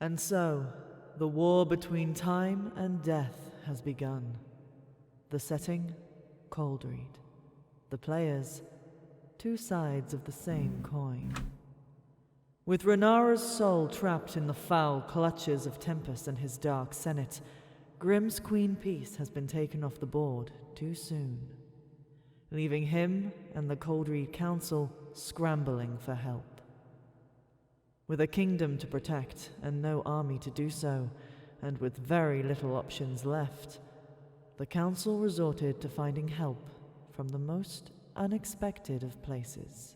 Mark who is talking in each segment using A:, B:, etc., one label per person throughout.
A: And so, the war between time and death has begun. The setting, ColdRead. The players, two sides of the same coin. With Renara's soul trapped in the foul clutches of Tempest and his dark senate, Grimm's Queen Peace has been taken off the board too soon, leaving him and the ColdRead Council scrambling for help. With a kingdom to protect and no army to do so, and with very little options left, the Council resorted to finding help from the most unexpected of places.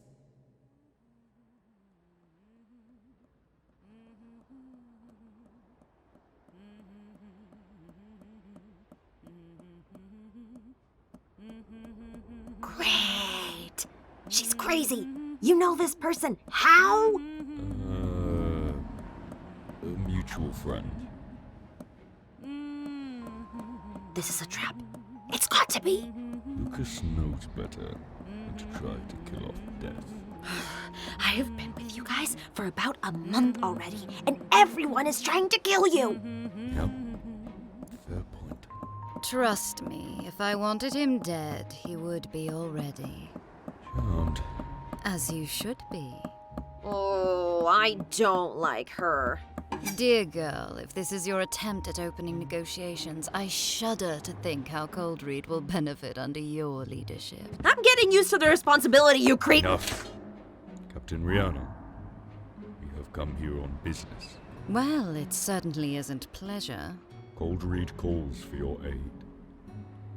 B: Great! She's crazy! You know this person. How?
C: A mutual friend.
B: This is a trap. It's got to be.
C: Lucas knows better than to try to kill off death.
B: I have been with you guys for about a month already, and everyone is trying to kill you!
C: Yep. Fair point.
D: Trust me, if I wanted him dead, he would be already.
C: Charmed.
D: As you should be.
B: Oh, I don't like her.
D: Dear girl, if this is your attempt at opening negotiations, I shudder to think how ColdRead will benefit under your leadership.
B: I'm getting used to the responsibility, you creep.
C: Enough. Captain Rihanna, we have come here on business.
D: Well, it certainly isn't pleasure.
C: ColdRead calls for your aid.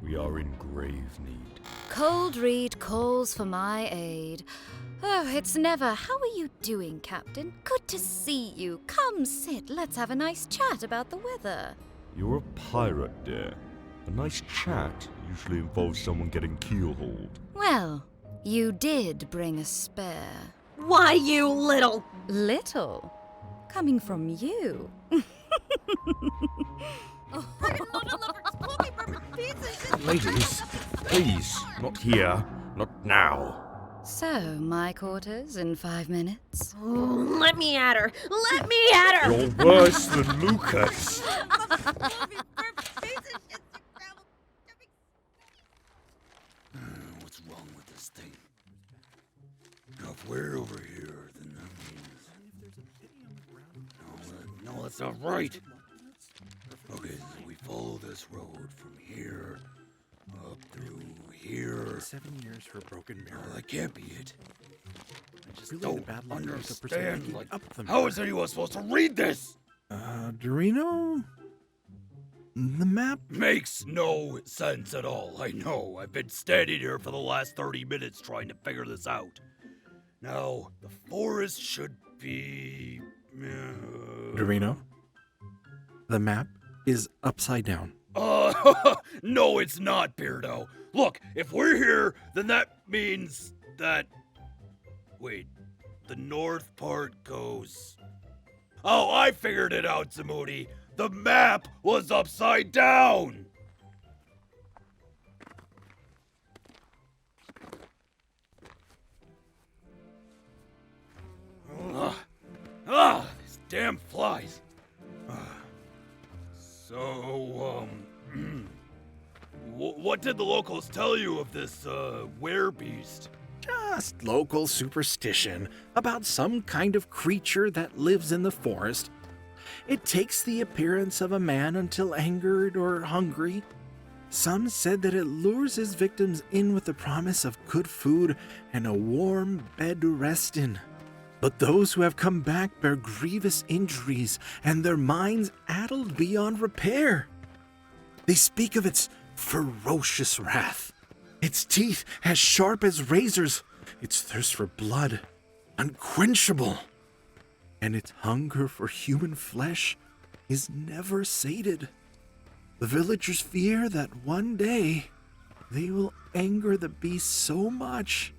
C: We are in grave need.
D: ColdRead calls for my aid. Oh, it's never. How are you doing, Captain? Good to see you. Come sit. Let's have a nice chat about the weather.
C: You're a pirate, dear. A nice chat usually involves someone getting keelhauled.
D: Well, you did bring a spare.
B: Why, you little...
D: Little? Coming from you.
C: Ladies, please, not here, not now.
D: So, my quarters in 5 minutes?
B: Oh, let me at her. Let me at her.
C: You're worse than Lucas.
E: What's wrong with this thing? Now, if we're over here, then that means... No, that's not right. Okay, so we follow this road from here, up through here.
F: 7 years for a broken mirror.
E: No, that can't be it.
F: I just
E: Don't
F: don't the bad luck of the person
E: understand.
F: picking
E: Like,
F: up the
E: how is anyone supposed to read this?
F: Dorino? The map?
E: Makes no sense at all. I know. I've been standing here for the last 30 minutes trying to figure this out. Now, the forest should be...
F: Dorino? The map is upside down.
E: No, it's not, Beardo. Look, if we're here, then that means that... Wait, the north part goes... Oh, I figured it out, Zamoody. The map was upside down! These damn flies. So, what did the locals tell you of this, werebeast?
F: Just local superstition about some kind of creature that lives in the forest. It takes the appearance of a man until angered or hungry. Some said that it lures its victims in with the promise of good food and a warm bed to rest in. But those who have come back bear grievous injuries and their minds addled beyond repair. They speak of its ferocious wrath, its teeth as sharp as razors, its thirst for blood unquenchable, and its hunger for human flesh is never sated. The villagers fear that one day they will anger the beast so much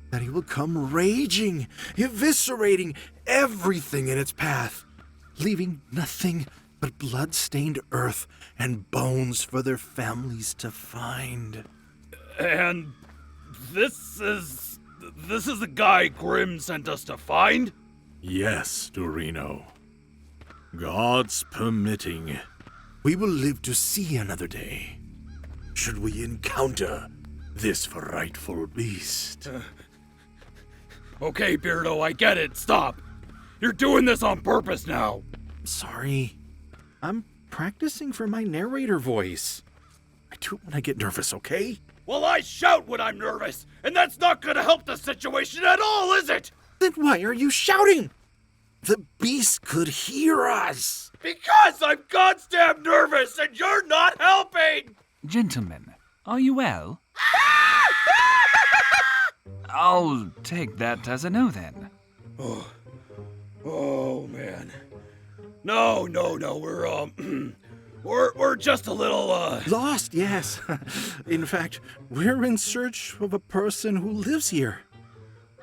F: that he will come raging, eviscerating everything in its path, leaving nothing but blood-stained earth and bones for their families to find.
E: And this is the guy Grimm sent us to find?
F: Yes, Eldurrino. Gods permitting, we will live to see another day, should we encounter this frightful beast.
E: Okay, Beardo, I get it. Stop. You're doing this on purpose now.
F: Sorry. I'm practicing for my narrator voice. I do it when I get nervous, okay?
E: Well, I shout when I'm nervous, and that's not gonna help the situation at all, is it?
F: Then why are you shouting? The beast could hear us.
E: Because I'm goddamn nervous, and you're not helping!
G: Gentlemen, are you well? I'll take that as a no then.
E: Oh, man. No, we're just a little,
F: Lost, yes. In fact, we're in search of a person who lives here.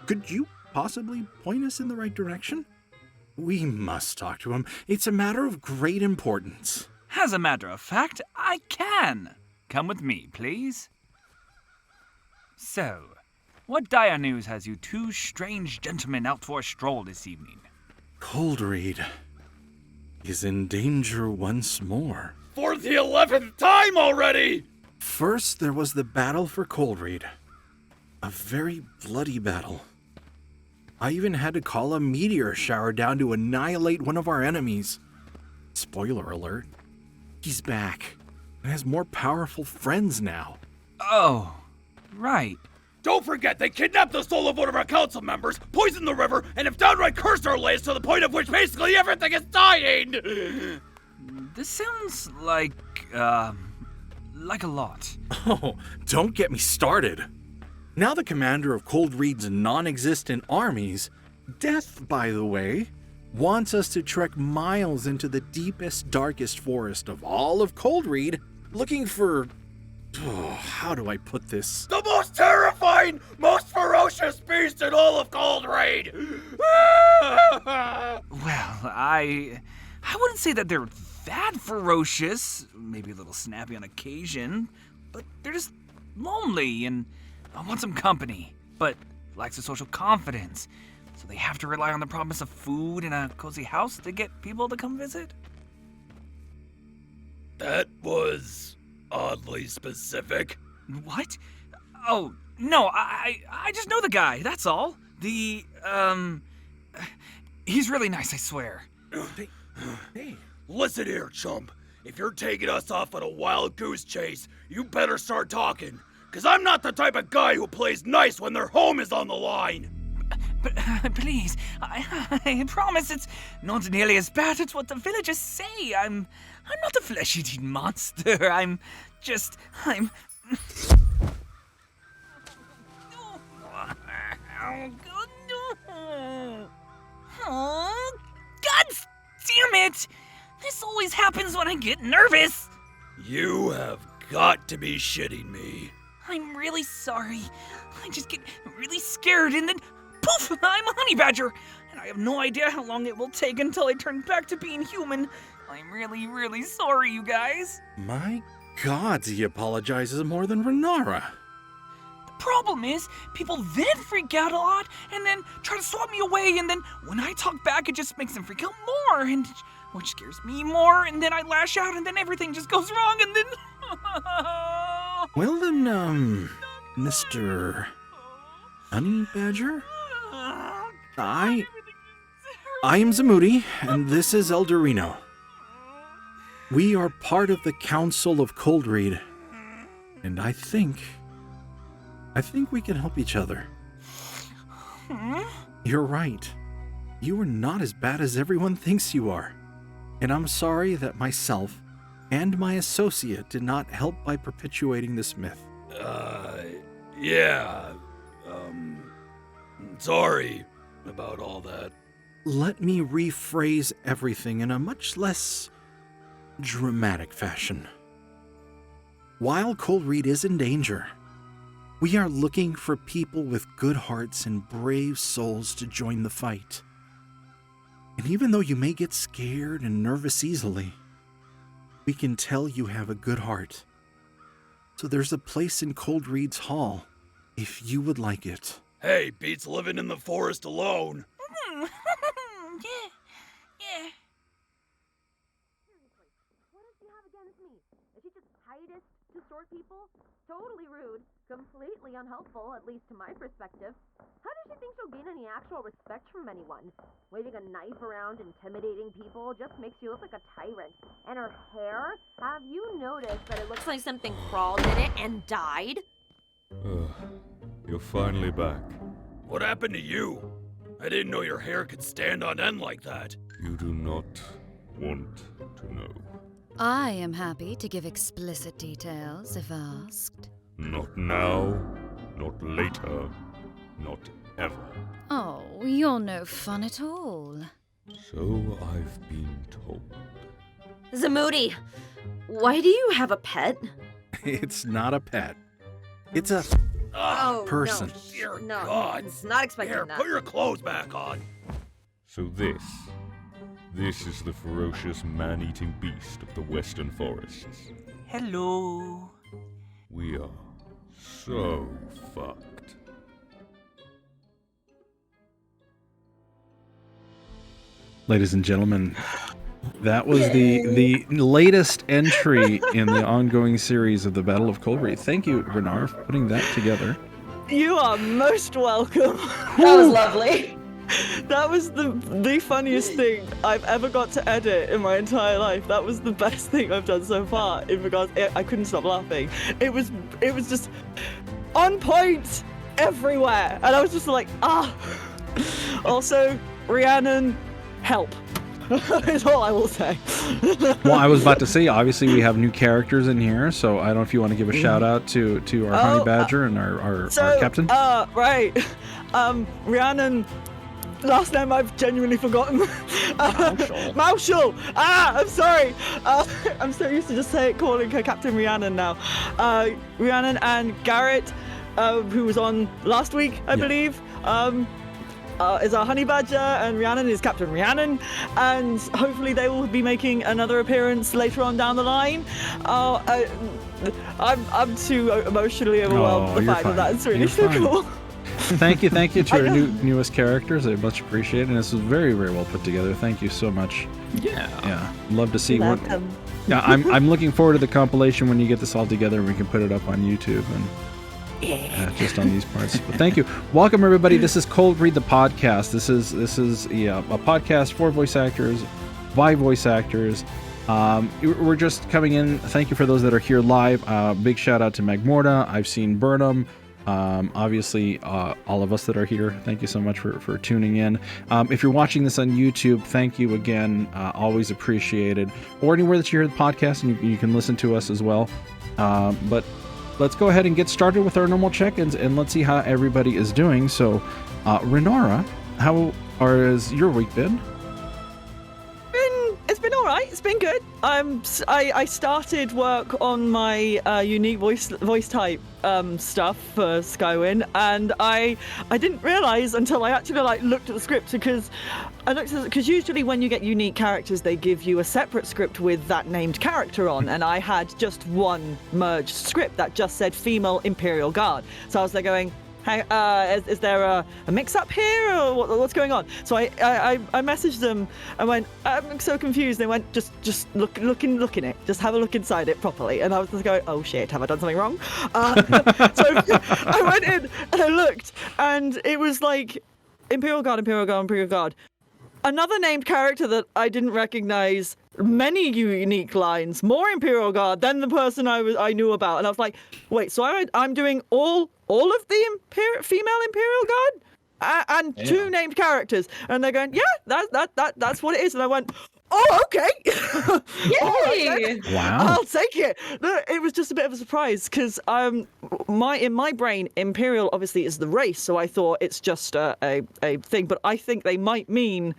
F: Could you possibly point us in the right direction? We must talk to him. It's a matter of great importance.
G: As a matter of fact, I can. Come with me, please. So, what dire news has you two strange gentlemen out for a stroll this evening?
F: ColdRead is in danger once more.
E: for the 11th time already!
F: First, there was the battle for ColdRead. A very bloody battle. I even had to call a meteor shower down to annihilate one of our enemies. Spoiler alert. He's back and has more powerful friends now.
G: Oh, right.
E: Don't forget, they kidnapped the soul of one of our council members, poisoned the river, and have downright cursed our lands to the point of which basically everything is dying!
G: This sounds like a lot.
F: Oh, don't get me started. Now the commander of ColdRead's non-existent armies, Death, by the way, wants us to trek miles into the deepest, darkest forest of all of ColdRead, looking for... Oh, how do I put this?
E: The most terrifying, most ferocious beast in all of ColdRead!
G: Well, I wouldn't say that they're that ferocious, maybe a little snappy on occasion, but they're just lonely and want some company, but lacks the social confidence, so they have to rely on the promise of food and a cozy house to get people to come visit.
E: That was oddly specific.
G: What? Oh, no, I just know the guy, that's all. He's really nice, I swear.
F: Hey.
E: Listen here, chump. If you're taking us off on a wild goose chase, you better start talking. Cause I'm not the type of guy who plays nice when their home is on the line.
G: But please, I promise it's not nearly as bad as what the villagers say. I'm not a flesh-eating monster. I'm... Oh, God damn it! This always happens when I get nervous.
E: You have got to be shitting me.
G: I'm really sorry. I just get really scared and then poof, I'm a honey badger. And I have no idea how long it will take until I turn back to being human. I'm really, really sorry, you guys.
F: My God, he apologizes more than Renara.
G: The problem is, people then freak out a lot and then try to swat me away, and then when I talk back, it just makes them freak out more, and which scares me more, and then I lash out, and then everything just goes wrong, and then...
F: Well then, Mr. Honey Badger? I am Zamoody, and this is Eldurrino. We are part of the Council of ColdRead, and I think we can help each other. You're right. You are not as bad as everyone thinks you are. And I'm sorry that myself and my associate did not help by perpetuating this myth.
E: Yeah. Sorry about all that.
F: Let me rephrase everything in a much less dramatic fashion. While ColdRead is in danger, we are looking for people with good hearts and brave souls to join the fight. And even though you may get scared and nervous easily, we can tell you have a good heart. So there's a place in ColdRead's hall, if you would like it.
E: Hey, beats living in the forest alone.
G: Yeah.
B: Is she just hideous to short people? Totally rude. Completely unhelpful, at least to my perspective. How does she think she'll gain any actual respect from anyone? Waving a knife around, intimidating people, just makes you look like a tyrant. And her hair? Have you noticed that it looks like something crawled in it and died?
C: You're finally back.
E: What happened to you? I didn't know your hair could stand on end like that.
C: You do not want to know.
D: I am happy to give explicit details if asked.
C: Not now, not later, not ever.
D: Oh, you're no fun at all.
C: So I've been told.
B: Zamoody, why do you have a pet?
F: It's not a pet. It's a person.
E: Dear
B: No,
E: God.
B: it's not expecting
E: Here,
B: that.
E: put your clothes back on.
C: So this is the ferocious man-eating beast of the western forests.
G: Hello.
C: We are so fucked.
F: Ladies and gentlemen, that was the latest entry in the ongoing series of the Battle of ColdReath. Thank you, Renara, for putting that together.
A: You are most welcome.
B: That was lovely.
A: That was the funniest thing I've ever got to edit in my entire life. That was the best thing I've done so far. In regards, I couldn't stop laughing. It was just on point everywhere, and I was just like, ah. Also, Rhiannon, help. Is all I will say.
F: Well, I was about to say, obviously we have new characters in here, so I don't know if you want to give a shout out to our honey badger and our captain.
A: Right. Rhiannon. Last name I've genuinely forgotten. Maushall. I'm sorry. I'm so used to just calling her Captain Rhiannon now. Rhiannon and Garrett, who was on last week, I believe, is our honey badger, and Rhiannon is Captain Rhiannon, and hopefully they will be making another appearance later on down the line. I'm too emotionally overwhelmed with the fact that it's really so cool.
F: Thank you to our newest characters. I much appreciate it, and this was very, very well put together. Thank you so much. Yeah, love to see what. Yeah, I'm looking forward to the compilation when you get this all together and we can put it up on YouTube and just on these parts. But thank you. Welcome everybody. This is Cold Read the Podcast. This is a podcast for voice actors by voice actors. We're just coming in. Thank you for those that are here live. Big shout out to Magmorta. I've seen Burnham. Obviously, all of us that are here, thank you so much for tuning in. If you're watching this on YouTube, thank you again. Always appreciated. Or anywhere that you hear the podcast, and you can listen to us as well. But let's go ahead and get started with our normal check-ins, and let's see how everybody is doing. So, Renara, how has your week been?
A: It's been all right. It's been good. I started work on my unique voice type stuff for Skywin, and I didn't realize until I actually looked at the script, because usually when you get unique characters, they give you a separate script with that named character on, and I had just one merged script that just said female Imperial Guard. So I was there going, hey, is there a mix-up here, or what's going on? So I messaged them and went, I'm so confused. They went, just look in it. Just have a look inside it properly. And I was just going, oh shit, have I done something wrong? So I went in and I looked, and it was like Imperial Guard. Another named character that I didn't recognize, many unique lines, more Imperial Guard than the person I knew about. And I was like, wait, so I'm doing all of the female Imperial Guard? And two named characters. And they're going, yeah, that's what it is. And I went, oh, okay.
B: Yay!
F: Wow.
A: I'll take it. It was just a bit of a surprise, because in my brain, Imperial obviously is the race, so I thought it's just a thing. But I think they might mean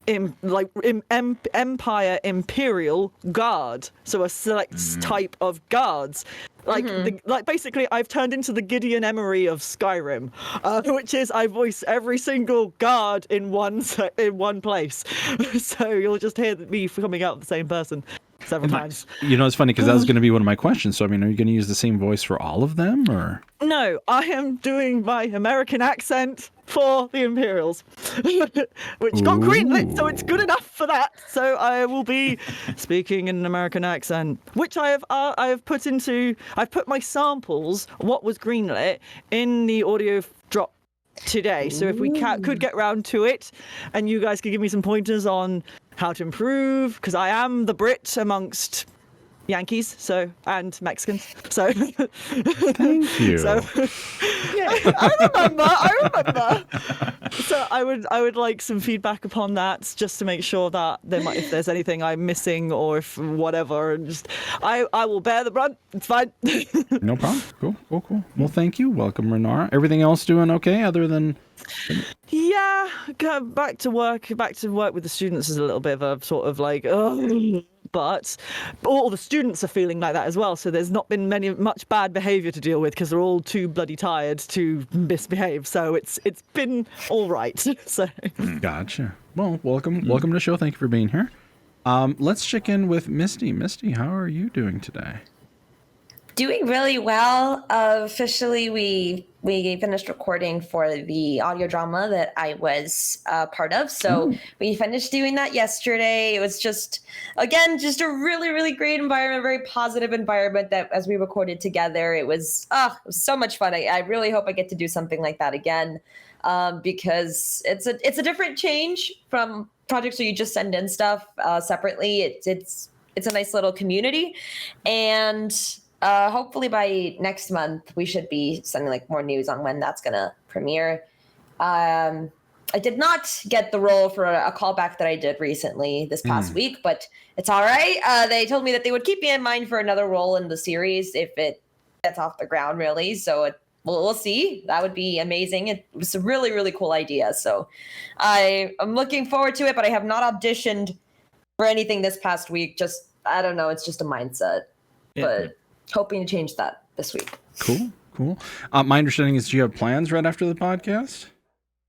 A: Empire Imperial Guard, so a select type of guards. Basically, I've turned into the Gideon Emery of Skyrim, which is I voice every single guard in one place. So you'll just hear me coming out of the same person several times.
F: You know, it's funny because that was going to be one of my questions. So, I mean, are you going to use the same voice for all of them, or?
A: No, I am doing my American accent
H: for the Imperials, which got greenlit, so it's good enough for that. So I will be speaking in an American accent, which I've put my samples, what was greenlit, in the audio drop today. So if we could get round to it, and you guys could give me some pointers on how to improve, because I am the Brit amongst Yankees, and Mexicans. So
I: thank you.
H: So yeah, I remember. So I would like some feedback upon that, just to make sure that if there's anything I'm missing or if whatever, and just I will bear the brunt. It's fine.
I: No problem. Cool. Well, thank you. Welcome, Renara. Everything else doing okay other than?
H: Yeah, back to work with the students is a little bit of a sort of like, but all the students are feeling like that as well. So there's not been much bad behaviour to deal with because they're all too bloody tired to misbehave. So it's been all right. So
I: Gotcha. Well, welcome to the show. Thank you for being here. Let's check in with Misty. Misty, how are you doing today?
J: Doing really well. Officially, we finished recording for the audio drama that I was part of. So we finished doing that yesterday. It was just a really, really great environment, very positive environment that as we recorded together, it was so much fun. I really hope I get to do something like that again, because it's a different change from projects where you just send in stuff separately. It's a nice little community, and hopefully by next month we should be sending like more news on when that's gonna premiere. I did not get the role for a callback that I did recently this past week, but it's all right. They told me that they would keep me in mind for another role in the series if it gets off the ground, really. So we'll see. That would be amazing. It was a really, really cool idea. So I'm looking forward to it, but I have not auditioned for anything this past week. I don't know. It's just a mindset, but hoping to change that this week.
I: Cool. My understanding is you have plans right after the podcast?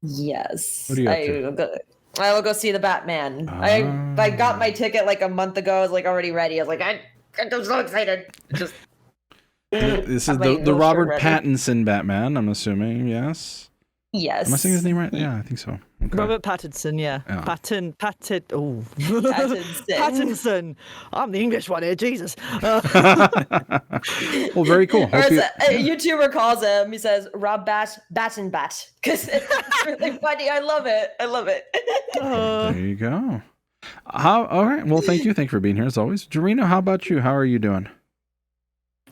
J: Yes.
I: What are you up to?
J: I will go see the Batman. I got my ticket like a month ago. I was like already ready. I was like, I'm so excited. This
I: is the Robert Pattinson Batman, I'm assuming, yes?
J: Yes.
I: Am I saying his name right? Yeah, I think so. Okay.
H: Robert Pattinson, yeah. Pattinson.
J: Pattinson.
H: I'm the English one here, Jesus.
I: Well, very cool.
J: Or as a YouTuber calls him, he says, Rob Batten Bat. Because it's really funny. I love it.
I: There you go. All right. Well, thank you. Thank you for being here as always. Eldurrino, how about you? How are you doing?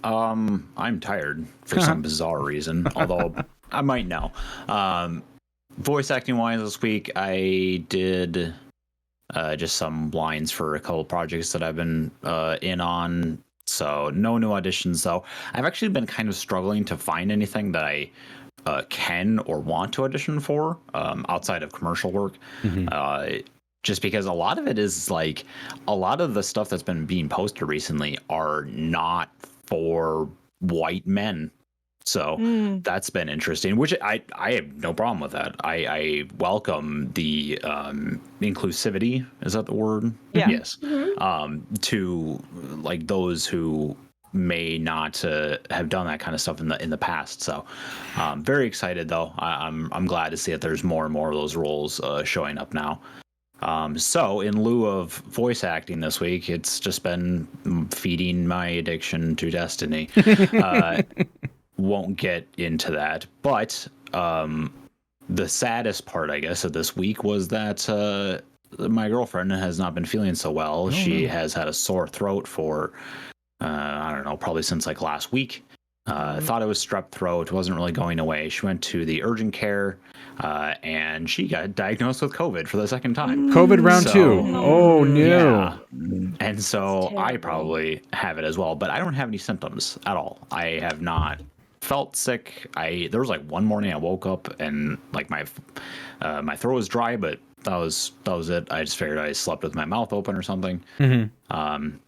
K: I'm tired for some bizarre reason, although I might know. Voice acting wise this week, I did just some lines for a couple projects that I've been in on. So no new auditions though. I've actually been kind of struggling to find anything that I can or want to audition for outside of commercial work. Just because a lot of it is like a lot of the stuff that's been being posted recently are not for white men. So that's been interesting, which I have no problem with that. I welcome the inclusivity. Is that the word?
H: Yeah.
K: Yes. To like those who may not have done that kind of stuff in the past. So very excited though. I'm glad to see that there's more and more of those roles showing up now. So in lieu of voice acting this week, it's just been feeding my addiction to Destiny. Won't get into that, but the saddest part, I guess, of this week was that my girlfriend has not been feeling so well. She has had a sore throat for I don't know, probably since like last week. Thought it was strep throat, wasn't really going away. She went to the urgent care and she got diagnosed with COVID for the second time.
I: COVID round 2. Oh no.
K: Yeah. And so I probably have it as well, but I don't have any symptoms at all. I have not felt sick. There was like one morning I woke up and like my throat was dry, but that was it. I just figured I slept with my mouth open or something.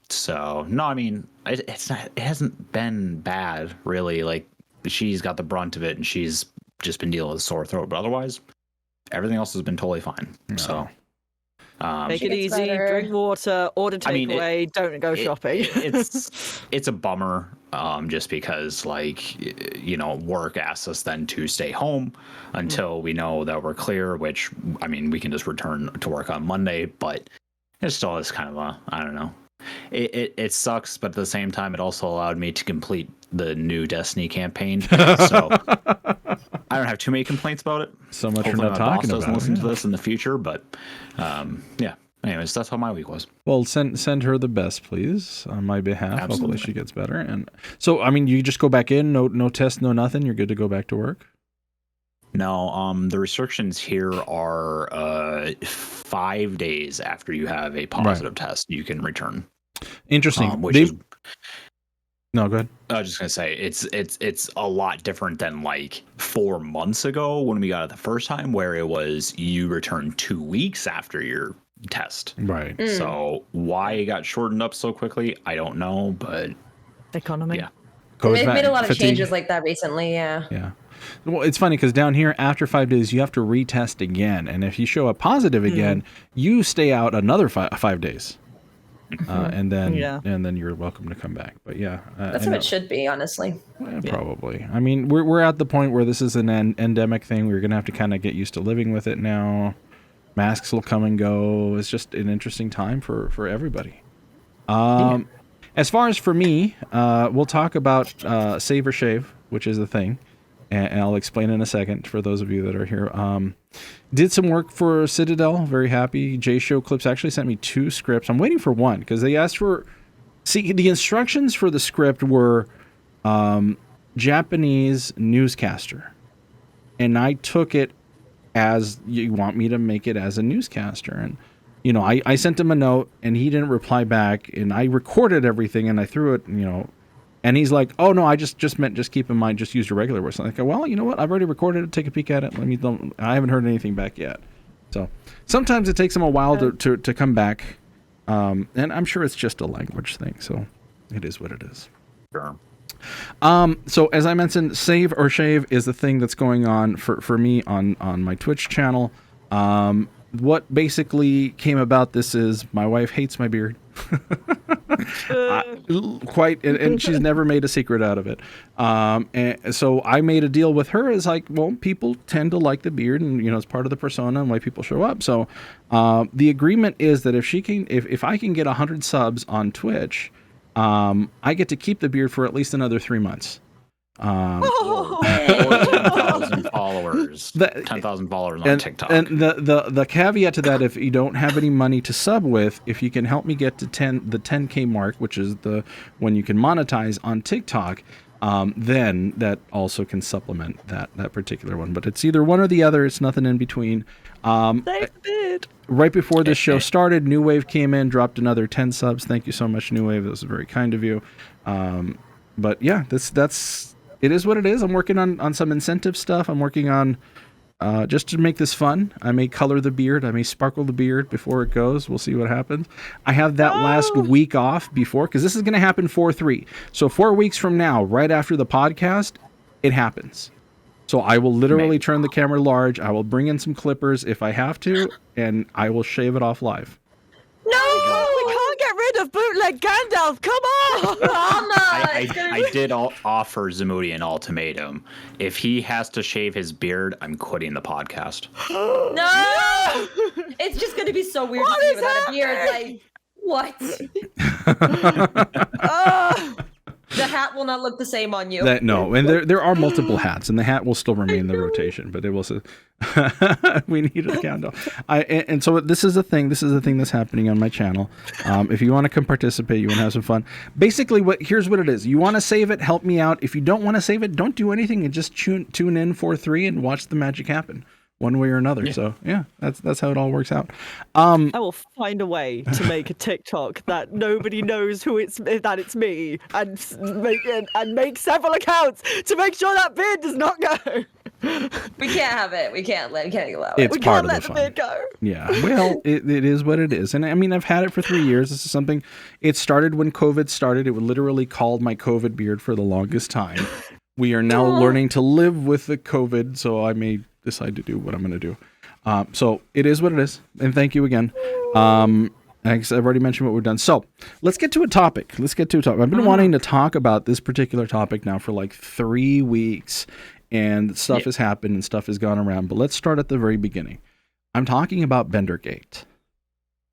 K: So no, I mean it hasn't been bad really. Like she's got the brunt of it and she's just been dealing with a sore throat, but otherwise everything else has been totally fine. So
H: make it easy, drink water, order takeaway, don't go shopping.
K: It's a bummer. just because, like, work asks us then to stay home until we know that we're clear, which, I mean, we can just return to work on Monday, but it still is kind of I don't know. It sucks, but at the same time, it also allowed me to complete the new Destiny campaign. So I don't have too many complaints about it.
I: So much
K: Hopefully
I: for not
K: my boss
I: talking
K: doesn't
I: about
K: listen
I: it.
K: to this in the future, but yeah. Anyways, that's how my week was.
I: Well, send her the best, please, on my behalf.
K: Absolutely.
I: Hopefully she gets better. And so, I mean, you just go back in, no test, no nothing. You're good to go back to work.
K: No, the restrictions here are 5 days after you have a positive test, you can return.
I: Interesting. No, go ahead.
K: I was just gonna say it's a lot different than like 4 months ago when we got it the first time, where it was you return 2 weeks after your test.
I: Right.
K: So why it got shortened up so quickly, I don't know, but
H: economy.
K: Yeah.
J: They've made a lot of
I: Fatigue.
J: changes like that recently. Yeah.
I: Yeah. Well, it's funny because down here, after 5 days, you have to retest again, and if you show up positive again, you stay out another 5 days, and then you're welcome to come back. But yeah,
J: That's how it should be, honestly.
I: Probably. I mean, we're at the point where this is an endemic thing. We're gonna have to kind of get used to living with it now. Masks will come and go. It's just an interesting time for everybody. As far as for me, we'll talk about save or shave, which is the thing. And I'll explain in a second for those of you that are here. Did some work for Citadel. Very happy. J-Show Clips actually sent me 2 scripts. I'm waiting for one because they asked for... See, the instructions for the script were Japanese newscaster. And I took it as you want me to make it as a newscaster. And, I sent him a note and he didn't reply back. And I recorded everything and I threw it, And he's like, "Oh no, I just meant just keep in mind, just use your regular voice." I'm like, "Well, you know what? I've already recorded it. Take a peek at it. I haven't heard anything back yet." So sometimes it takes them a while to come back, and I'm sure it's just a language thing. So it is what it is.
K: Sure.
I: So as I mentioned, save or shave is the thing that's going on for me on my Twitch channel. What basically came about this is my wife hates my beard. And she's never made a secret out of it. And so I made a deal with her as like, well, people tend to like the beard and, it's part of the persona and why people show up. So the agreement is that if I can get 100 subs on Twitch, I get to keep the beard for at least another 3 months.
K: 10,000 followers. 10,000 followers on TikTok.
I: And the caveat to that, if you don't have any money to sub with, if you can help me get to the 10K mark, which is when you can monetize on TikTok, then that also can supplement that particular one. But it's either one or the other. It's nothing in between. Right before this show started, New Wave came in, dropped another 10 subs. Thank you so much, New Wave. That was very kind of you. But yeah, it is what it is. I'm working on some incentive stuff. I'm working on just to make this fun. I may color the beard. I may sparkle the beard before it goes. We'll see what happens. I have that last week off before, because this is going to happen 4/3. So 4 weeks from now, right after the podcast, it happens. So I will literally turn the camera large. I will bring in some clippers if I have to, and I will shave it off live.
H: No, we can't get rid of bootleg Gandalf. Come on,
K: I did offer Zamoody an ultimatum. If he has to shave his beard, I'm quitting the podcast.
J: No! It's just going to be so weird to see without a beard. Like, what? The hat will not look the same on you.
I: No, and there are multiple hats, and the hat will still remain in the rotation, but it will say, we need a candle. And so this is a thing. This is a thing that's happening on my channel. If you want to come participate, you want to have some fun. Basically, here's what it is. You want to save it, help me out. If you don't want to save it, don't do anything and just tune in 4/3 and watch the magic happen. One way or another. Yeah. So yeah, that's how it all works out.
H: I will find a way to make a TikTok that nobody knows that it's me, and make several accounts to make sure that beard does not go.
J: We can't have it. We can't allow it.
I: It's
J: we
I: part
J: can't
I: of the fun.
J: beard go.
I: Yeah. Well, it is what it is, and I mean I've had it for 3 years. This is something. It started when COVID started. It literally called my COVID beard for the longest time. We are now learning to live with the COVID, so I may decide to do what I'm going to do. So it is what it is. And thank you again. I've already mentioned what we've done. So let's get to a topic. I've been wanting to talk about this particular topic now for like 3 weeks, and stuff has happened and stuff has gone around. But let's start at the very beginning. I'm talking about Bendergate.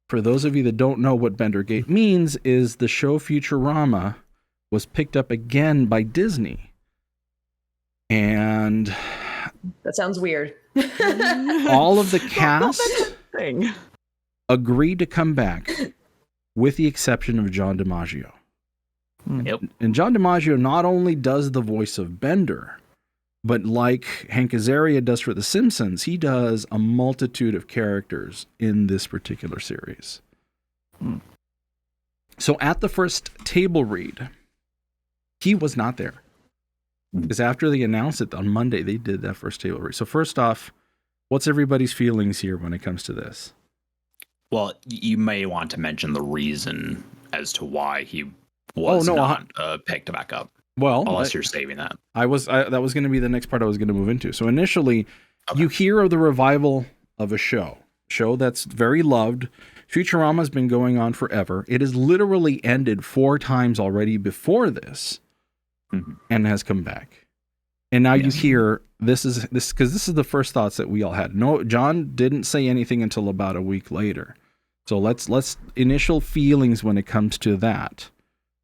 I: For those of you that don't know what Bendergate means, is the show Futurama was picked up again by Disney. And
J: that sounds weird.
I: all of the cast agreed to come back, with the exception of John DiMaggio.
K: Yep.
I: And John DiMaggio not only does the voice of Bender, but like Hank Azaria does for The Simpsons, he does a multitude of characters in this particular series. So at the first table read, he was not there. Because after they announced it on Monday, they did that first table read. So first off, what's everybody's feelings here when it comes to this?
K: Well, you may want to mention the reason as to why he was not picked back up.
I: Well,
K: unless you're saving that.
I: That was going to be the next part I was going to move into. So initially, you hear of the revival of a show that's very loved. Futurama's been going on forever. It has literally ended 4 times already before this, and has come back. And now you hear this because this is the first thoughts that we all had. No, John didn't say anything until about a week later. So let's initial feelings when it comes to that.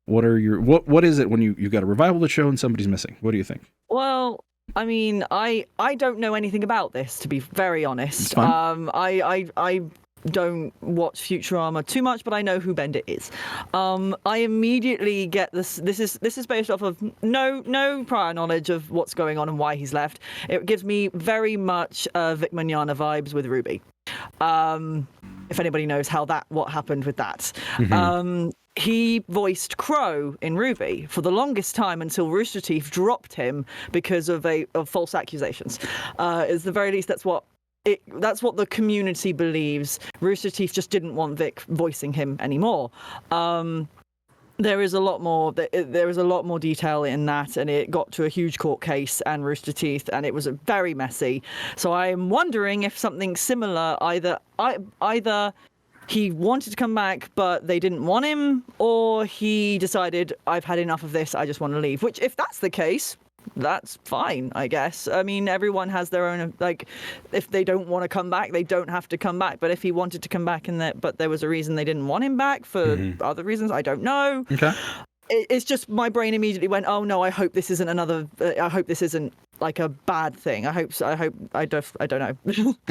I: What are your what is it when you've got a revival of the show and somebody's missing? What do you think?
H: Well, I mean, I don't know anything about this, to be very honest. I don't watch Futurama too much, but I know who Bender is. I immediately get this. This is based off of no prior knowledge of what's going on and why he's left. It gives me very much Vic Mignogna vibes with Ruby. If anybody knows what happened with that. He voiced Crow in Ruby for the longest time until Rooster Teeth dropped him because of false accusations. At the very least, that's what the community believes. Rooster Teeth just didn't want Vic voicing him anymore. There is a lot more. There is a lot more detail in that, and it got to a huge court case and Rooster Teeth, and it was very messy. So I am wondering if something similar, either he wanted to come back, but they didn't want him, or he decided, I've had enough of this, I just want to leave. Which, if that's the case, that's fine, I guess. I mean, everyone has their own, if they don't want to come back, they don't have to come back. But if he wanted to come back, but there was a reason they didn't want him back for other reasons, I don't know.
I: Okay.
H: It's just my brain immediately went, oh no, I hope this isn't I hope this isn't like a bad thing. I don't know.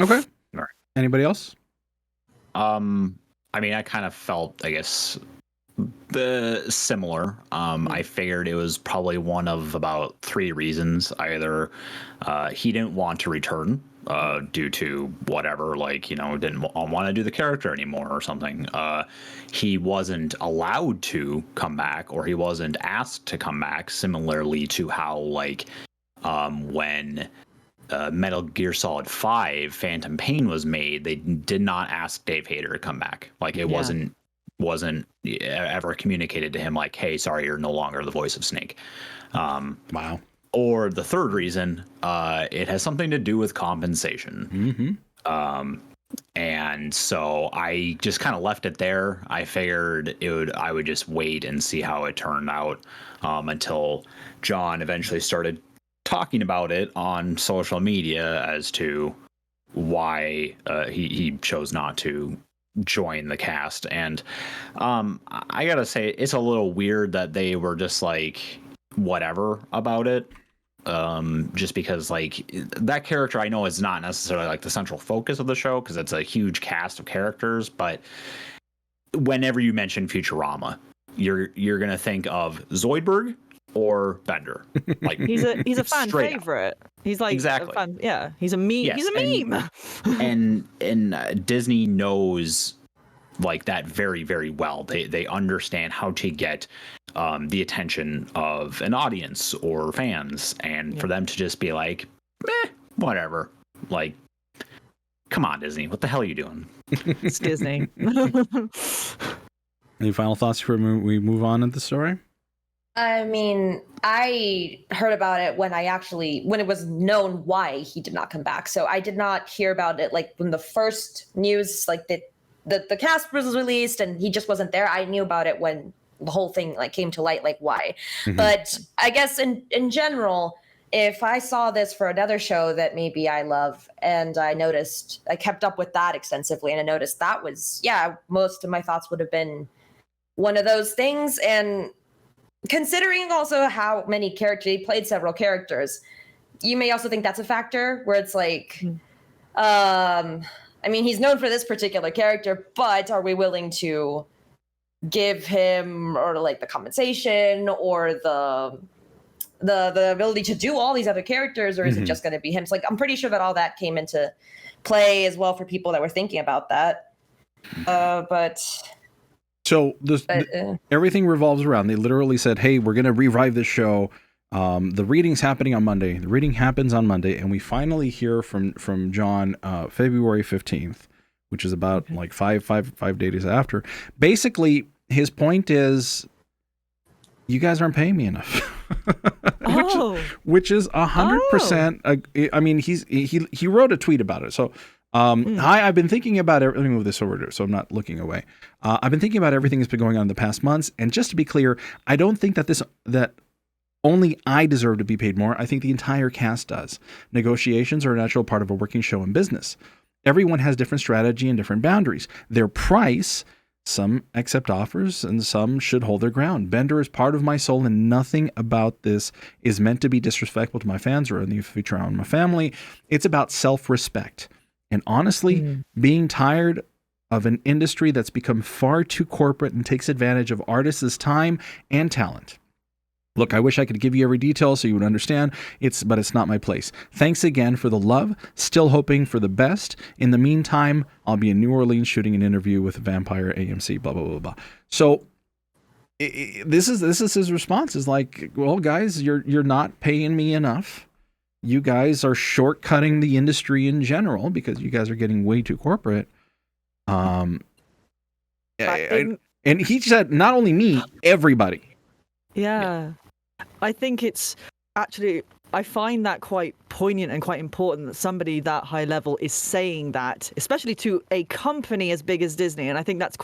I: Okay. All right. Anybody else?
K: I mean, I kind of felt, I guess, similar. I figured it was probably one of about 3 reasons. Either he didn't want to return due to whatever, didn't want to do the character anymore or something. He wasn't allowed to come back, or he wasn't asked to come back, similarly to how, when Metal Gear Solid 5 Phantom Pain was made, they did not ask Dave Hayter to come back. It wasn't ever communicated to him like, hey, sorry, you're no longer the voice of Snake.
I: Wow.
K: Or the third reason, it has something to do with compensation. And so I just kind of left it there. I figured I would just wait and see how it turned out until John eventually started talking about it on social media as to why he chose not to join the cast. And I gotta say, it's a little weird that they were just whatever about it, just because that character, I know, is not necessarily the central focus of the show because it's a huge cast of characters, but whenever you mention Futurama, you're gonna think of Zoidberg or Bender.
H: He's a fan favorite. He's
K: exactly.
H: A fan, yeah. He's a meme.
K: Yes,
H: he's a meme.
K: And Disney knows that very, very well. They understand how to get the attention of an audience or fans, and for them to just be whatever. Come on, Disney, what the hell are you doing?
H: It's Disney.
I: Any final thoughts before we move on in the story?
J: I mean, I heard about it when it was known why he did not come back. So I did not hear about it when the first news, the cast was released and he just wasn't there. I knew about it when the whole thing like came to light, like why. But I guess in general, if I saw this for another show that maybe I love and I kept up with that extensively and I noticed that was, most of my thoughts would have been one of those things. And considering also how many characters, he played several characters, you may also think that's a factor where it's like, I mean, he's known for this particular character, but are we willing to give him or like the compensation or the ability to do all these other characters, or is it just going to be him? It's like, I'm pretty sure that all that came into play as well for people that were thinking about that.
I: So everything revolves around. They literally said, "Hey, we're going to revive this show. The reading's happening on Monday. The reading happens on Monday, and we finally hear from John February 15th, which is about like five days after. Basically, his point is, you guys aren't paying me enough." which is 100%. I mean, he wrote a tweet about it. So. Hi, I've been thinking about it. Let me move this over so I'm not looking away. I've been thinking about everything that's been going on in the past months. And just to be clear, I don't think that only I deserve to be paid more. I think the entire cast does. Negotiations are a natural part of a working show in business. Everyone has different strategy and different boundaries. Their price, some accept offers and some should hold their ground. Bender is part of my soul and nothing about this is meant to be disrespectful to my fans or in the future on my family. It's about self-respect. And honestly, being tired of an industry that's become far too corporate and takes advantage of artists' time and talent. Look, I wish I could give you every detail so you would understand, but it's not my place. Thanks again for the love. Still hoping for the best. In the meantime, I'll be in New Orleans shooting an interview with Vampire AMC, blah, blah, blah, blah. So this is his response is like, well, guys, you're not paying me enough. You guys are shortcutting the industry in general because you guys are getting way too corporate. And he said, not only me, everybody.
H: Yeah. I think it's actually, I find that quite poignant and quite important that somebody that high level is saying that, especially to a company as big as Disney. And I think that's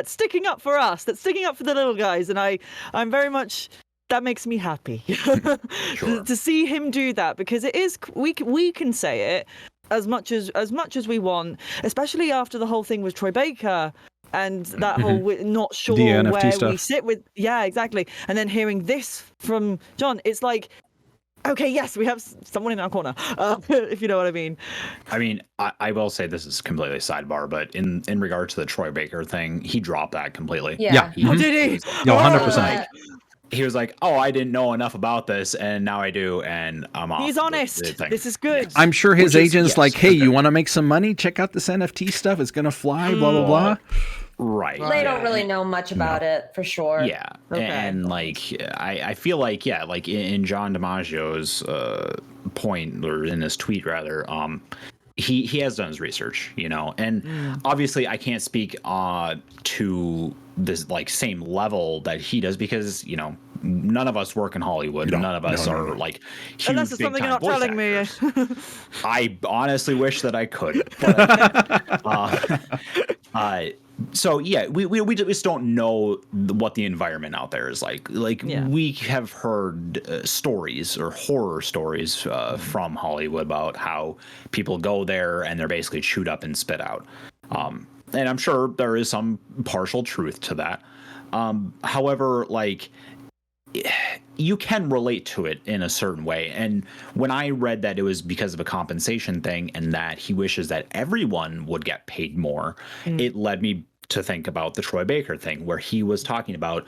H: sticking up for us, that's sticking up for the little guys. And I'm very much... that makes me happy to see him do that, because it is we can say it as much as we want, especially after the whole thing with Troy Baker and that whole not sure where stuff. We sit with exactly, and then hearing this from John, it's like, okay, yes, we have someone in our corner, if you know what I mean.
K: I mean, I will say this is completely sidebar, but in regard to the Troy Baker thing, he dropped that completely.
H: Yeah. Did he?
I: No, 100%.
K: He was like, "Oh, I didn't know enough about this, and now I do, and I'm off."
H: He's honest. This is good.
K: Yes.
I: I'm sure his agent's like, "Hey, you want to make some money? Check out this NFT stuff. It's gonna fly." Blah blah blah.
K: Right.
J: They don't really know much about it for sure.
K: Yeah, and like I feel like like in John DiMaggio's point, or in his tweet rather, he has done his research, and obviously I can't speak to this like same level that he does because none of us work in Hollywood. None of us are like huge,
H: unless it's something you're not telling me.
K: I honestly wish that I could. But, so yeah, we just don't know what the environment out there is like. We have heard stories or horror stories from Hollywood about how people go there and they're basically chewed up and spit out. And I'm sure there is some partial truth to that. However, like, you can relate to it in a certain way. And when I read that it was because of a compensation thing and that he wishes that everyone would get paid more, it led me to think about the Troy Baker thing, where he was talking about,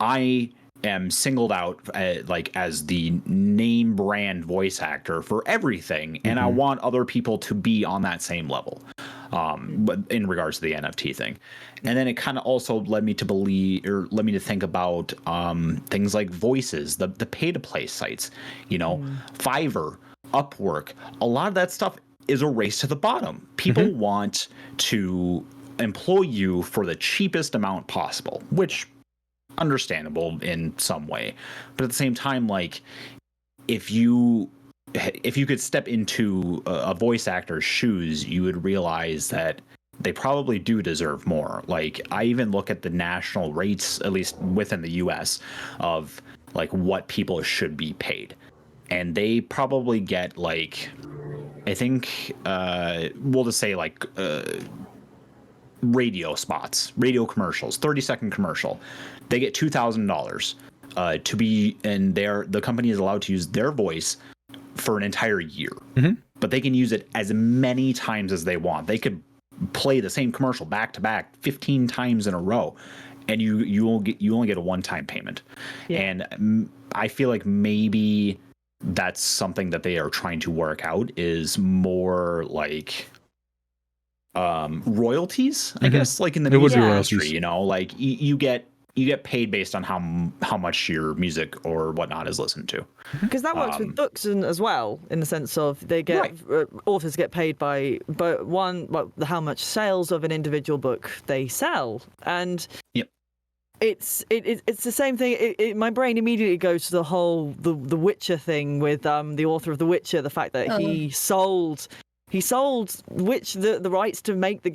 K: I am singled out as the name brand voice actor for everything, and I want other people to be on that same level. But in regards to the NFT thing, and then it kind of also led me to think about things like voices, the pay to play sites, Fiverr, Upwork. A lot of that stuff is a race to the bottom. People want to employ you for the cheapest amount possible, which understandable in some way, but at the same time, like, if you could step into a voice actor's shoes, you would realize that they probably do deserve more. Like, I even look at the national rates, at least within the US, of like what people should be paid. And they probably get like, I think, we'll just say like radio spots, radio commercials, 30-second commercial. They get $2,000 to be, and the company is allowed to use their voice for an entire year. But they can use it as many times as they want. They could play the same commercial back to back 15 times in a row, and you only get a one-time payment. And I feel like maybe that's something that they are trying to work out, is more like royalties, I guess, like in the music industry, you know, like you get paid based on how much your music or whatnot is listened to.
H: Because that works with books as well, in the sense of they get authors get paid by how much sales of an individual book they sell, and it's the same thing. My brain immediately goes to the whole the Witcher thing with the author of The Witcher, the fact that he sold the rights to make the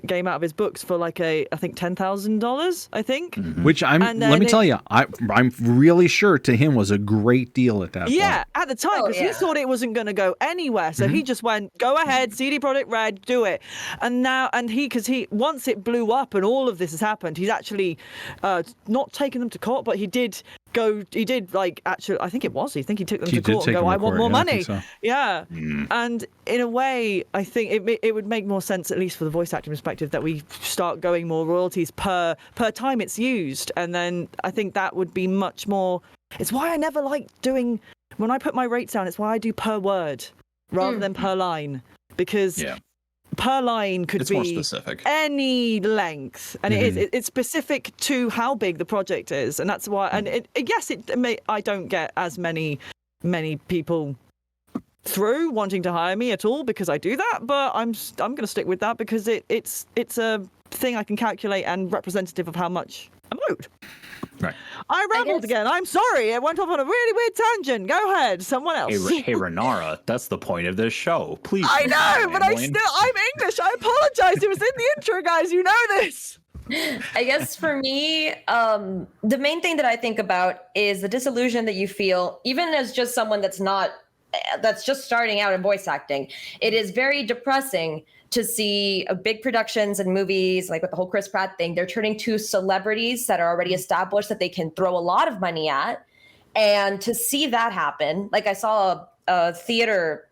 H: game out of his books for like I think $10,000, I think.
I: Which let me tell you, I'm really sure to him was a great deal at that point.
H: Yeah, at the time, because he thought it wasn't going to go anywhere, so he just went, go ahead, CD Projekt Red, do it. And now, because once it blew up and all of this has happened, he's actually not taken them to court, but he did like, actually, I think he took them to court and go, I want more money. So. Yeah. And in a way, I think it would make more sense, at least for the voice acting perspective, that we start going more royalties per time it's used. And then I think that would be much more. It's why I never like doing, when I put my rates down, it's why I do per word rather than per line. Because per line could be more specific. Any length, and it's specific to how big the project is, and that's why. And I don't get as many people through wanting to hire me at all because I do that, but I'm going to stick with that because it's a thing I can calculate and representative of how much I'm owed.
K: Right.
H: I rambled again. I'm sorry. I went off on a really weird tangent. Go ahead. Someone else.
K: Hey, Renara, that's the point of this show. Please.
H: I know, but I'm English. I apologize. It was in the intro, guys. You know this.
J: I guess for me, the main thing that I think about is the disillusion that you feel, even as just someone that's just starting out in voice acting. It is very depressing to see big productions and movies, like with the whole Chris Pratt thing, they're turning to celebrities that are already established that they can throw a lot of money at. And to see that happen, like I saw a theater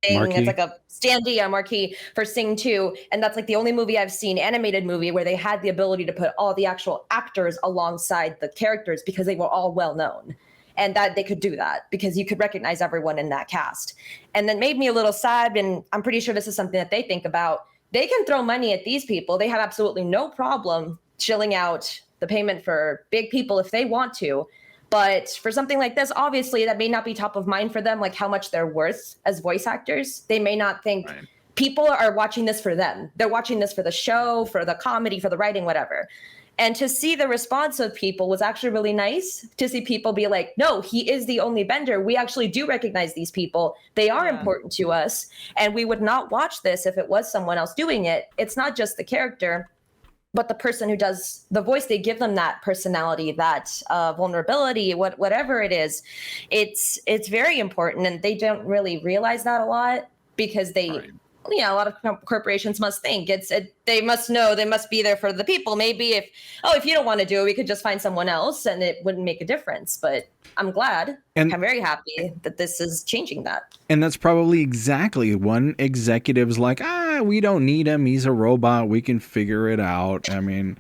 J: thing,
I: Marquee.
J: It's like a standee on Marquee for Sing 2. And that's like the only movie I've seen, animated movie, where they had the ability to put all the actual actors alongside the characters because they were all well known. And that they could do that because you could recognize everyone in that cast. And that made me a little sad. And I'm pretty sure this is something that they think about. They can throw money at these people. They have absolutely no problem shilling out the payment for big people if they want to. But for something like this, obviously, that may not be top of mind for them, like how much they're worth as voice actors. They may not think people are watching this for them. They're watching this for the show, for the comedy, for the writing, whatever. And to see the response of people was actually really nice, to see people be like, no, he is the only Bender. We actually do recognize these people. They are important to us. And we would not watch this if it was someone else doing it. It's not just the character, but the person who does the voice. They give them that personality, that vulnerability, whatever it is. It's very important. And they don't really realize that a lot because they... a lot of corporations must think they must know, they must be there for the people. Maybe if you don't want to do it, we could just find someone else and it wouldn't make a difference. But I'm glad. And I'm very happy that this is changing that.
I: And that's probably exactly when executives like, we don't need him. He's a robot. We can figure it out. I mean,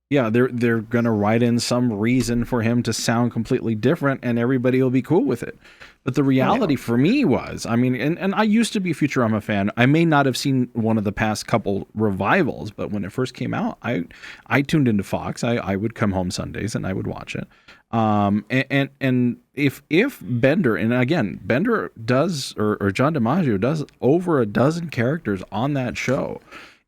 I: yeah, they're going to write in some reason for him to sound completely different and everybody will be cool with it. But the reality for me was, I mean, and I used to be a Futurama fan. I may not have seen one of the past couple revivals, but when it first came out, I tuned into Fox. I would come home Sundays and I would watch it. And if Bender, and again, Bender does, or John DiMaggio does over a dozen characters on that show,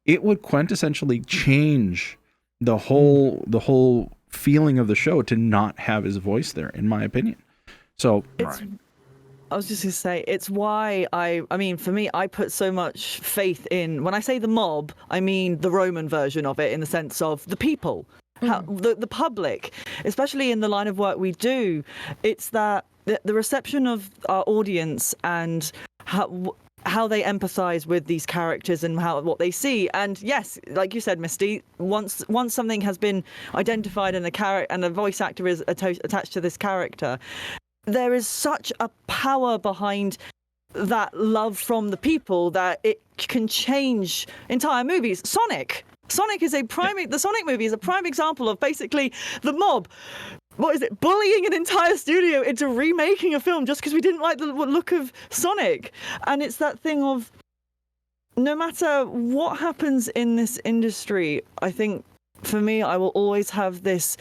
I: it would quintessentially change the whole feeling of the show to not have his voice there, in my opinion. So
H: I was just going to say, it's why I mean, for me, I put so much faith in, when I say the mob, I mean the Roman version of it, in the sense of the people, how, the public, especially in the line of work we do. It's that the reception of our audience and how they empathize with these characters and what they see. And yes, like you said, Misty, once something has been identified and a voice actor is attached to this character, there is such a power behind that love from the people that it can change entire movies. Sonic is the Sonic movie is a prime example of basically the mob. What is it? Bullying an entire studio into remaking a film just because we didn't like the look of Sonic. And it's that thing of, no matter what happens in this industry, I think for me, I will always have this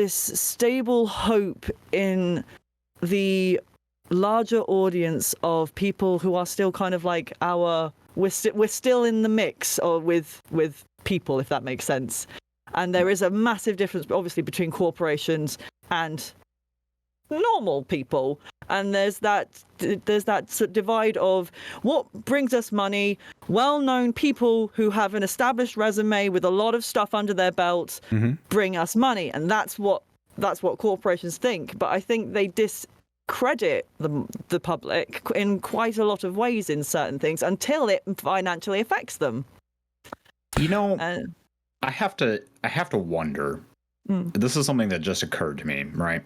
H: stable hope in the larger audience of people who are still kind of like we're still in the mix or with people, if that makes sense. And there is a massive difference, obviously, between corporations and normal people. And there's that sort of divide of what brings us money. Well-known people who have an established resume with a lot of stuff under their belts bring us money, and that's what corporations think. But I think they discredit the public in quite a lot of ways in certain things until it financially affects them.
K: You know. I have to wonder. This is something that just occurred to me, right?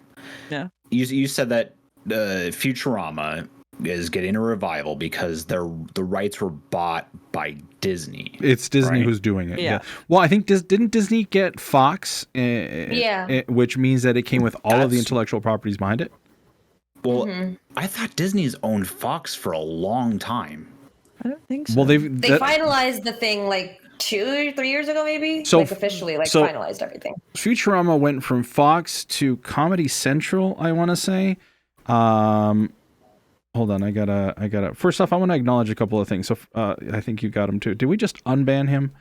H: Yeah.
K: You said that Futurama is getting a revival because the rights were bought by Disney.
I: It's Disney
K: right?
I: who's doing it. Yeah. Well, I think didn't Disney get Fox? Which means that it came with all of the intellectual properties behind it.
K: Well, I thought Disney's owned Fox for a long time.
H: I don't think so.
I: Well, they
J: finalized the thing like 2 or 3 years ago, maybe. So officially, finalized everything.
I: Futurama went from Fox to Comedy Central, I want to say. Hold on, I gotta. First off, I want to acknowledge a couple of things. So I think you got him too. Did we just unban him?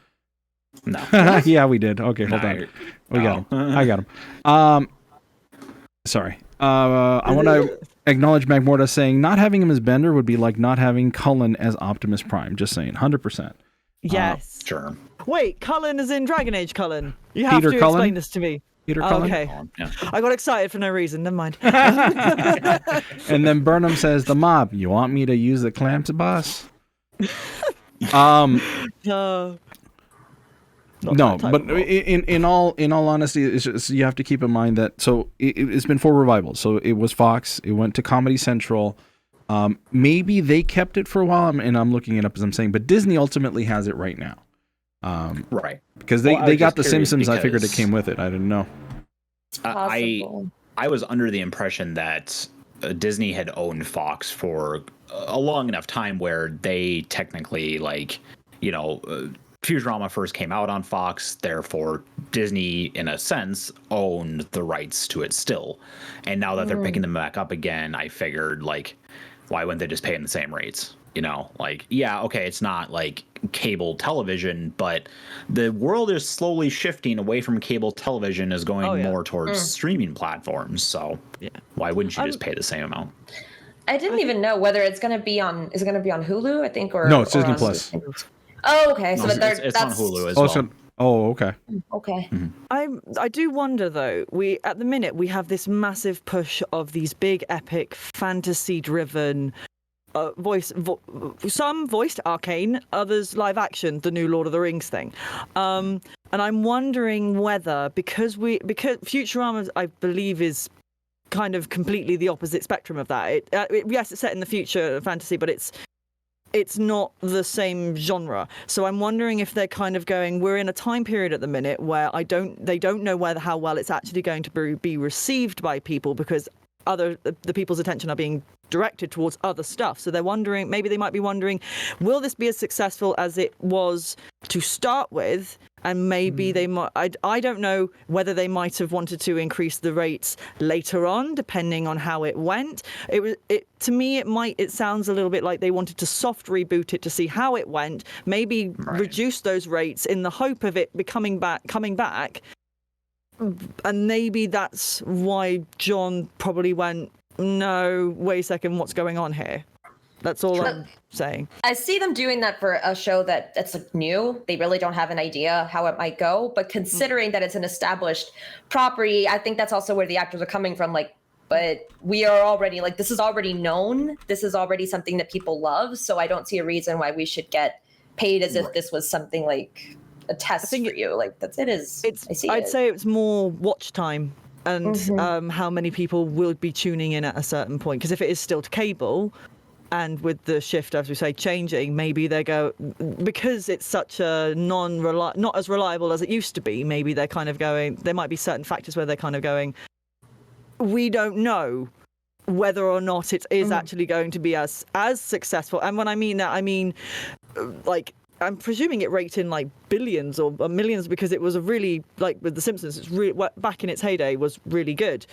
K: No.
I: Yeah, we did. Okay, hold on. We got him. I got him. Sorry. I want to acknowledge Magmorta saying not having him as Bender would be like not having Cullen as Optimus Prime. Just saying, 100%.
H: Yes.
K: Sure.
H: Wait, Cullen is in Dragon Age Cullen. You have
I: Peter
H: to
I: Cullen?
H: explain this to me.
I: Peter Cullen?
H: Okay.
K: Yeah.
H: I got excited for no reason. Never mind.
I: And then Burnham says, "The mob. You want me to use the clamps, boss?"
H: No.
I: No, but in all honesty, it's just, you have to keep in mind that it's been 4 revivals. So it was Fox. It went to Comedy Central. Maybe they kept it for a while, and I'm looking it up as I'm saying, but Disney ultimately has it right now.
K: Right.
I: Because they got The Simpsons. I figured it came with it. I didn't know.
K: I was under the impression that Disney had owned Fox for a long enough time where they technically, Futurama first came out on Fox, therefore Disney, in a sense, owned the rights to it still. And now that they're picking them back up again, I figured, why wouldn't they just pay them the same rates? It's not like cable television, but the world is slowly shifting away from cable television, is going more towards streaming platforms. So why wouldn't you just pay the same amount?
J: I didn't even know whether it's going to be on. Is it going to be on Hulu? I think, or
I: no, it's Disney
J: on
I: Plus.
J: Oh, okay. So
K: it's on Hulu as well.
I: Oh, okay.
J: Okay.
H: I do wonder though. At the minute we have this massive push of these big epic fantasy-driven. Some voiced Arcane, others live action, the new Lord of the Rings thing. And I'm wondering whether because Futurama, I believe, is kind of completely the opposite spectrum of that. Yes, it's set in the future fantasy, but it's not the same genre. So I'm wondering if they're kind of going, we're in a time period at the minute where they don't know how well it's actually going to be received by people, because the people's attention are being directed towards other stuff. So they're wondering, maybe they might be wondering, will this be as successful as it was to start with? And maybe they might, I don't know whether they might have wanted to increase the rates later on, depending on how it went. To me, it sounds a little bit like they wanted to soft reboot it to see how it went, maybe reduce those rates in the hope of it coming back. And maybe that's why John probably went, know, wait a second, what's going on here. That's all I'm saying.
J: I see them doing that for a show that's like new. They really don't have an idea how it might go. But considering that it's an established property, I think that's also where the actors are coming from. Like, but we are already like, this is already known. This is already something that people love. So I don't see a reason why we should get paid as if this was something like a test for you. Like it is. I'd
H: say it's more watch time and how many people will be tuning in at a certain point. Because if it is still to cable, and with the shift, as we say, changing, maybe they go, because it's such a not as reliable as it used to be, maybe they're kind of going, there might be certain factors where they're kind of going, we don't know whether or not it is actually going to be as successful. And when I mean that, I mean, like, I'm presuming it raked in like billions or millions, because it was a really, like with The Simpsons, it's really, back in its heyday, was really good.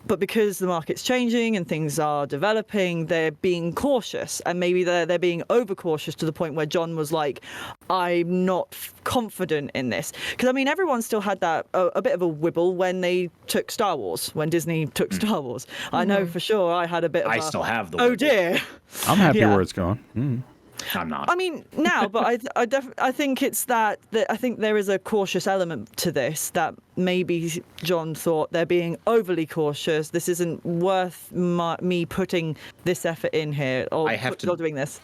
H: But because the market's changing and things are developing, they're being cautious, and maybe they're being overcautious to the point where John was like, I'm not confident in this. Because, I mean, everyone still had that a bit of a wibble when they took Star Wars, when Disney took Star Wars. I know for sure I had a bit of
K: I still have the
H: oh
K: wibble.
H: dear.
I: I'm happy where it's going.
K: I'm not.
H: I mean, now, but I think it's that I think there is a cautious element to this, that maybe John thought they're being overly cautious. This isn't worth me putting this effort in here or doing this.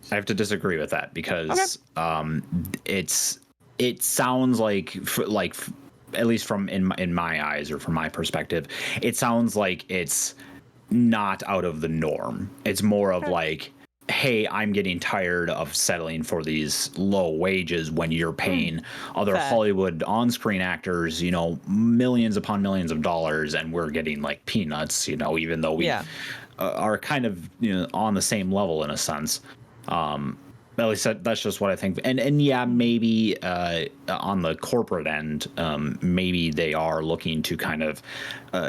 K: I have to disagree with that, because it sounds like at least from in my eyes, or from my perspective, it sounds like it's not out of the norm. It's more of like, hey, I'm getting tired of settling for these low wages when you're paying other Hollywood on-screen actors, you know, millions upon millions of dollars, and we're getting like peanuts, you know, even though we are kind of, you know, on the same level in a sense. At least that's just what I think. And yeah, maybe on the corporate end, maybe they are looking to kind of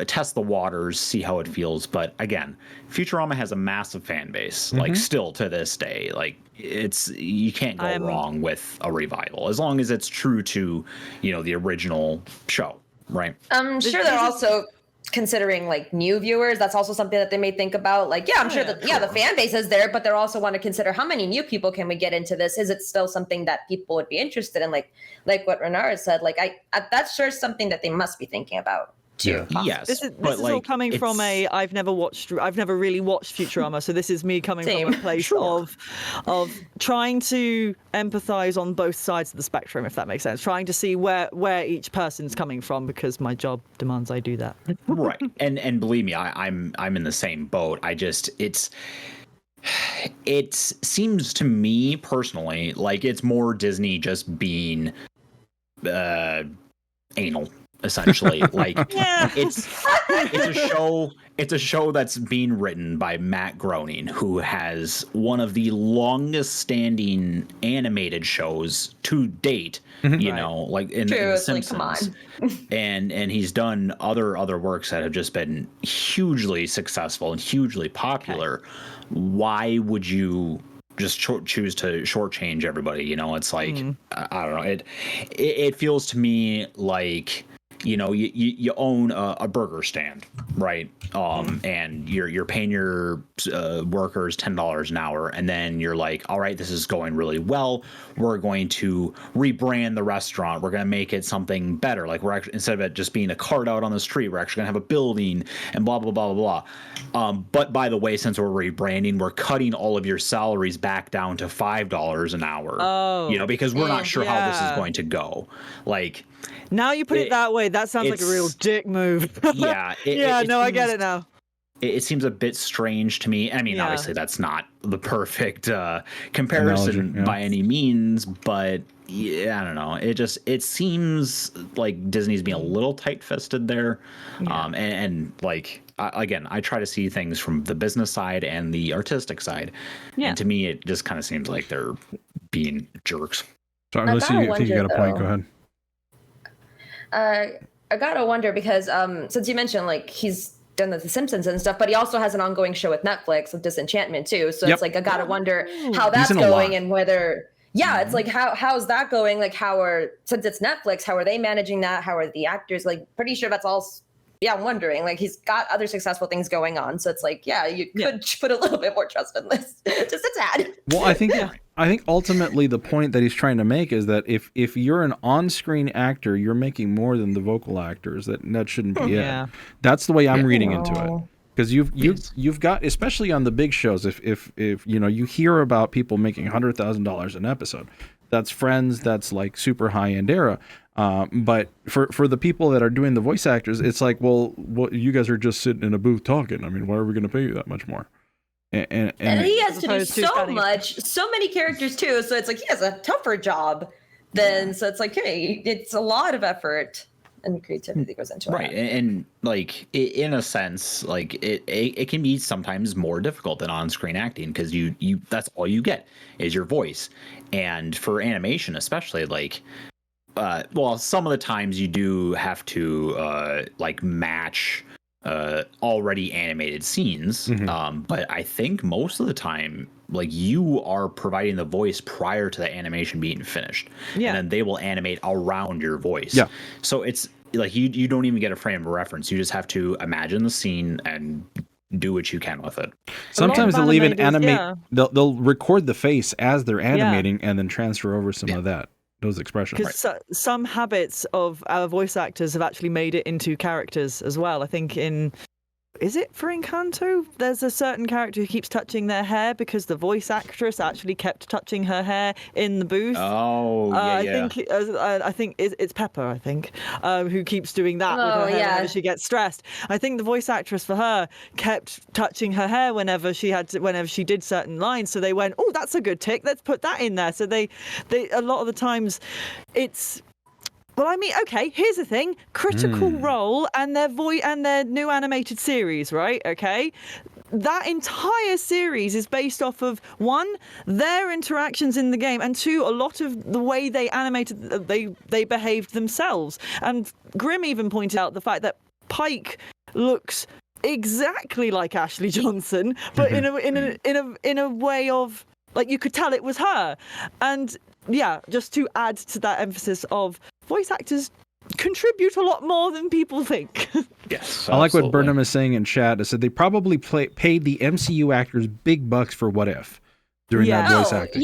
K: test the waters, see how it feels. But again, Futurama has a massive fan base, like still to this day. Like you can't go wrong with a revival, as long as it's true to, you know, the original show, right?
J: I'm sure they're also considering like new viewers. That's also something that they may think about. Like, yeah, I'm sure that the fan base is there, but they're also want to consider how many new people can we get into this? Is it still something that people would be interested in? Like what Renara said, like that's sure something that they must be thinking about too.
K: Yeah. Yes,
H: this is all coming from I've never really watched Futurama, so this is me coming from a place of trying to empathize on both sides of the spectrum, if that makes sense. Trying to see where each person's coming from, because my job demands I do that.
K: Right. And believe me, I'm in the same boat. It seems to me personally like it's more Disney just being anal, essentially. Like it's a show that's being written by Matt Groening, who has one of the longest standing animated shows to date, you know, like in The Simpsons.
J: Like, come on.
K: and he's done other works that have just been hugely successful and hugely popular. Why would you just choose to shortchange everybody? You know, it's like I don't know. It feels to me like, you know, you own a burger stand, right? And you're paying your workers $10 an hour, and then you're like, all right, this is going really well. We're going to rebrand the restaurant. We're going to make it something better. Like, we're actually, instead of it just being a cart out on the street, we're actually going to have a building and blah blah blah blah blah. But by the way, since we're rebranding, we're cutting all of your salaries back down to $5 an hour. Oh, you know, because we're not sure how this is going to go. Like,
H: now you put it that way, that sounds like a real dick move.
K: Yeah.
H: I get it now.
K: It seems a bit strange to me. I mean, obviously that's not the perfect comparison by any means, but I don't know. It seems like Disney's being a little tight-fisted there. And like, again, I try to see things from the business side and the artistic side. Yeah. And to me, it just kind of seems like they're being jerks.
I: Sorry, listen, I think you got a point. Go ahead.
J: I gotta wonder, because since you mentioned like he's done The Simpsons and stuff, but he also has an ongoing show with Netflix with Disenchantment too. So it's like I gotta wonder how that's going, and whether it's like how's that going? Like, since it's Netflix, how are they managing that? How are the actors? Like, pretty sure that's all yeah, I'm wondering, like, he's got other successful things going on, so it's like, yeah, you could put a little bit more trust in this, just a tad.
I: Well, I think ultimately the point that he's trying to make is that if you're an on-screen actor, you're making more than the vocal actors. That shouldn't be it. That's the way I'm reading into it. Because you've got, especially on the big shows, if you know, you hear about people making $100,000 an episode, that's Friends, that's like super high end era. But for the people that are doing the voice actors, it's like, well, you guys are just sitting in a booth talking. I mean, why are we going to pay you that much more? And
J: he has to do so much, so many characters too. So it's like he has a tougher job than. So it's like, hey, it's a lot of effort and creativity that goes into it.
K: Right, and like in a sense, like it can be sometimes more difficult than on-screen acting because you that's all you get is your voice, and for animation especially, like well, some of the times you do have to like match already animated scenes, but I think most of the time, like, you are providing the voice prior to the animation being finished, and then they will animate around your voice. So it's like you don't even get a frame of reference. You just have to imagine the scene and do what you can with it.
I: Sometimes they'll even animate. They'll record the face as they're animating and then transfer over some of those expressions.
H: Because some habits of our voice actors have actually made it into characters as well. I think is it for Encanto? There's a certain character who keeps touching their hair because the voice actress actually kept touching her hair in the booth.
K: Oh,
H: I think it's Pepper, I think, who keeps doing that with her hair whenever she gets stressed. I think the voice actress for her kept touching her hair whenever she did certain lines. So they went, oh, that's a good tick. Let's put that in there. So they a lot of the times it's. Well, I mean, okay, here's the thing. Critical Role and their new animated series, right? Okay. That entire series is based off of, one, their interactions in the game, and two, a lot of the way they animated, they behaved themselves. And Grimm even pointed out the fact that Pike looks exactly like Ashley Johnson, but in a way of, like, you could tell it was her. And yeah, just to add to that emphasis of voice actors contribute a lot more than people think.
K: Yes,
I: I like what Burnham is saying in chat. I said they probably paid the MCU actors big bucks for What If during that voice acting.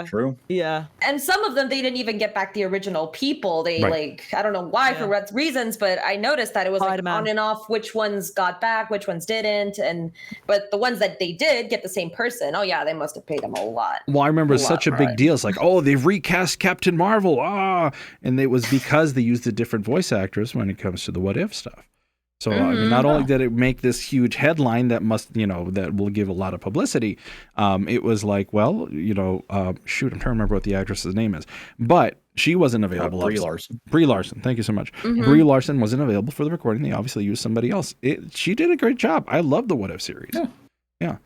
K: True.
H: Yeah.
J: And some of them, they didn't even get back the original people. They like, I don't know why, for what reasons, but I noticed that it was like on and off which ones got back, which ones didn't. But the ones that they did get the same person, they must have paid them a lot.
I: Well, I remember it's such a big deal. It's like, oh, they've recast Captain Marvel. And it was because they used a different voice actress when it comes to the What If stuff. So, I mean, not only did it make this huge headline that that will give a lot of publicity, it was like, well, I'm trying to remember what the actress's name is, but she wasn't available.
K: Brie Larson.
I: Brie Larson. Thank you so much. Brie Larson wasn't available for the recording. They obviously used somebody else. She did a great job. I love the What If series. Yeah.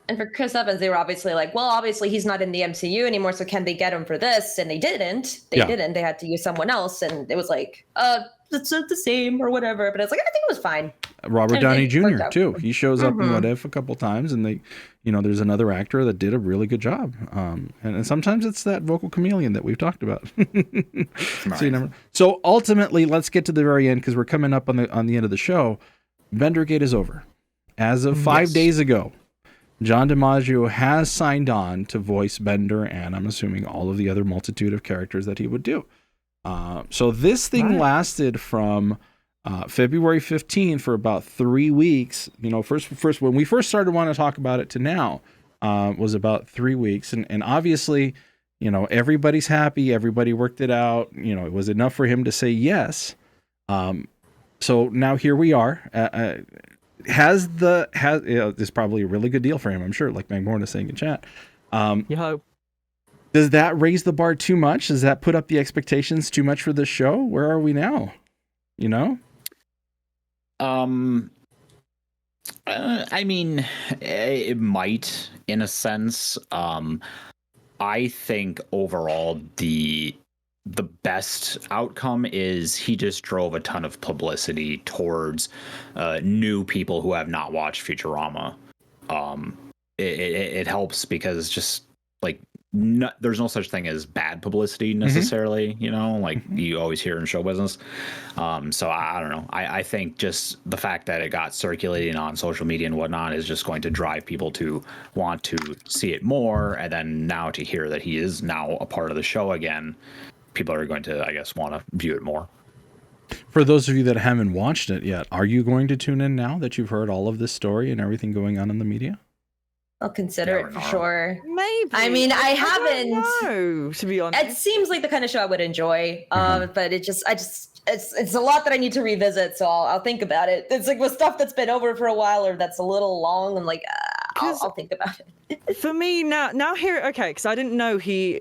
J: And for Chris Evans, they were obviously like, well, obviously he's not in the MCU anymore, so can they get him for this? And they didn't. They had to use someone else, and it was like, it's not the same or whatever. But I was like, I think it was fine.
I: Robert Downey Jr. too. He shows up in What If a couple times, and there's another actor that did a really good job. And sometimes it's that vocal chameleon that we've talked about. So ultimately, let's get to the very end because we're coming up on the end of the show. Bendergate is over. As of 5 days ago, John DiMaggio has signed on to voice Bender, and I'm assuming all of the other multitude of characters that he would do. So this thing lasted from February 15th for about 3 weeks. First when we first started wanting to talk about it to now was about 3 weeks, and obviously, everybody's happy. Everybody worked it out. It was enough for him to say yes. So now here we are. It's probably a really good deal for him, I'm sure, like Magmorn is saying in chat.
H: You hope.
I: Does that raise the bar too much? Does that put up the expectations too much for this show? Where are we now?
K: I mean, it might, in a sense. I think overall the best outcome is he just drove a ton of publicity towards new people who have not watched Futurama. It helps because it's just like there's no such thing as bad publicity necessarily, you know, like you always hear in show business. So I don't know. I think just the fact that it got circulating on social media and whatnot is just going to drive people to want to see it more. And then now to hear that he is now a part of the show again, people are going to, I guess, want to view it more.
I: For those of you that haven't watched it yet, are you going to tune in now that you've heard all of this story and everything going on in the media?
J: I'll consider it for sure.
H: Maybe.
J: I mean, I haven't.
H: No, to be honest.
J: It seems like the kind of show I would enjoy, but it's a lot that I need to revisit. So I'll think about it. It's like with stuff that's been over for a while or that's a little long. I'm like, I'll think about it.
H: For me now here, okay, because I didn't know he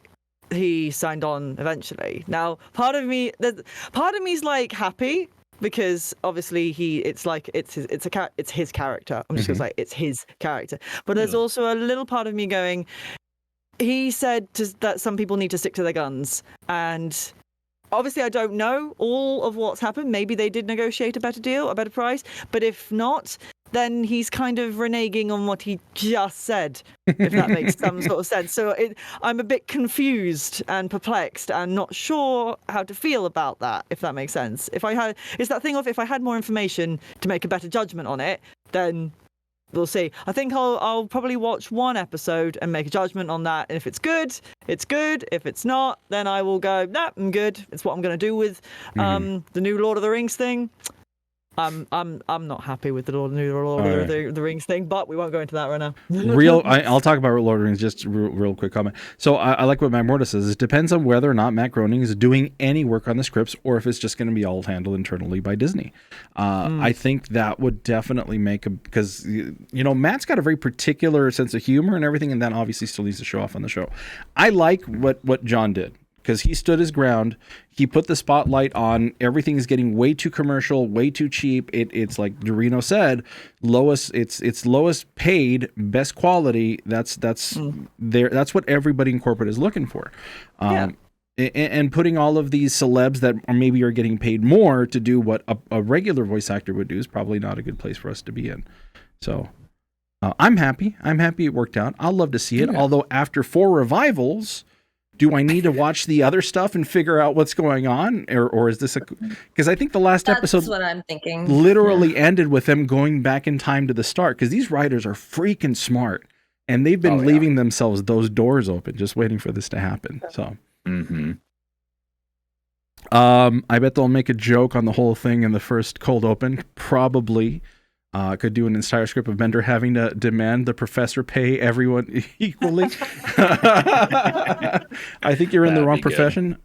H: signed on eventually. Now, part of me's like happy. Because obviously it's his character. I'm just gonna say it's his character. But there's also a little part of me going, he said that some people need to stick to their guns, and obviously I don't know all of what's happened. Maybe they did negotiate a better deal, a better price. But if not, then he's kind of reneging on what he just said, if that makes some sort of sense. So I'm a bit confused and perplexed and not sure how to feel about that, if that makes sense. It's that thing of if I had more information to make a better judgment on it, then we'll see. I think I'll probably watch one episode and make a judgment on that. And if it's good, it's good. If it's not, then I will go, nah, I'm good. It's what I'm going to do with the new Lord of the Rings thing. I'm not happy with the Lord of the Rings thing, but we won't go into that right now.
I: I'll talk about Lord of the Rings, just real quick comment. So I like what Matt Morta says. It depends on whether or not Matt Groening is doing any work on the scripts or if it's just going to be all handled internally by Disney. I think that would definitely because Matt's got a very particular sense of humor and everything, and that obviously still needs to show off on the show. I like what John did, because he stood his ground. He put the spotlight on everything is getting way too commercial, way too cheap. It's like Eldurrino said, it's lowest paid, best quality. That's what everybody in corporate is looking for. And putting all of these celebs that maybe are getting paid more to do what a regular voice actor would do is probably not a good place for us to be in. So I'm happy. I'm happy it worked out. I'll love to see it. Yeah. Although after 4 revivals, do I need to watch the other stuff and figure out what's going on? Or is this because I think the last episode,
J: what I'm thinking,
I: literally ended with them going back in time to the start, because these writers are freaking smart and they've been leaving themselves those doors open, just waiting for this to happen. So, I bet they'll make a joke on the whole thing in the first cold open. Probably. Could do an entire script of Bender having to demand the professor pay everyone equally. I think you're in the wrong profession.